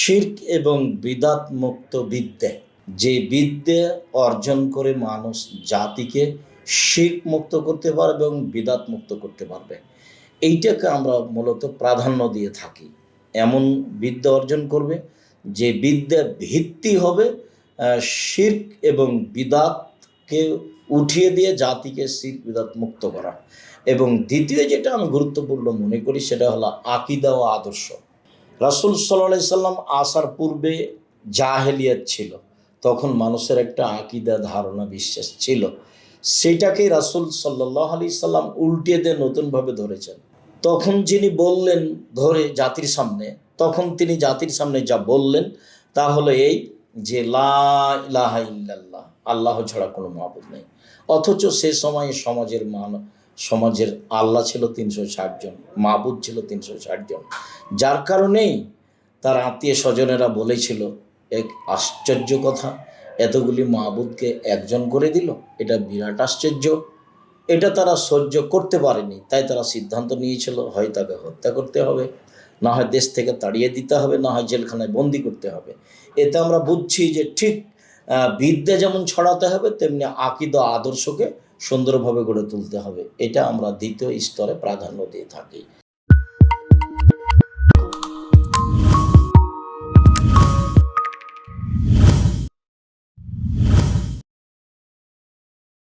শিরক এবং বিদাত মুক্ত বিদ্যা, যে বিদ্যা অর্জন করে মানুষ জাতিকে শিরক মুক্ত করতে পারবে এবং বিদাত মুক্ত করতে পারবে, এইটাকে আমরা মূলত প্রাধান্য দিয়ে থাকি। এমন বিদ্যা অর্জন করবে যে বিদ্যার ভিত্তি হবে শিরক এবং বিদাতকে উঠিয়ে দিয়ে জাতিকে শিরক বিদাত মুক্ত করা। এবং দ্বিতীয় যেটা আমি গুরুত্বপূর্ণ মনে করি সেটা হলো আকীদা ও আদর্শ। রাসূল সাল্লাল্লাহু আলাইহি সাল্লাম আসার পূর্বে জাহেলিয়াত ছিল, তখন মানুষের একটা আকীদা, ধারণা, বিশ্বাস ছিল। সেটাকেই রাসূল সাল্লাল্লাহু আলাইহি সাল্লাম উল্টে দিয়ে নতুনভাবে ধরেছেন। তখন যিনি বললেন ধরে জাতির সামনে, তখন তিনি জাতির সামনে যা বললেন তা হলো এই যে লা ইলাহা ইল্লাল্লাহ, আল্লাহ ছাড়া কোনো মাবুদ নেই। অথচ সে সময়ে সমাজের আল্লাহ ছিল ৩৬০ জন, মাবুদ ছিল ৩৬০ জন। যার কারণেই তার আত্মীয় স্বজনেরা বলেছিল, এক আশ্চর্য কথা, এতগুলি মাবুদকে একজন করে দিল, এটা বিরাট আশ্চর্য। এটা তারা সহ্য করতে পারেনি, তাই তারা সিদ্ধান্ত নিয়েছিল হয় তাকে হত্যা করতে হবে, না হয় দেশ থেকে তাড়িয়ে দিতে হবে, না হয় জেলখানায় বন্দি করতে হবে। এতে আমরা বুঝছি যে ঠিক বিদ্যা যেমন ছড়াতে হবে, তেমনি আকীদা আদর্শকে সুন্দরভাবে গড়ে তুলতে হবে। এটা আমরা দ্বিতীয় স্তরে প্রাধান্য দিয়ে থাকি।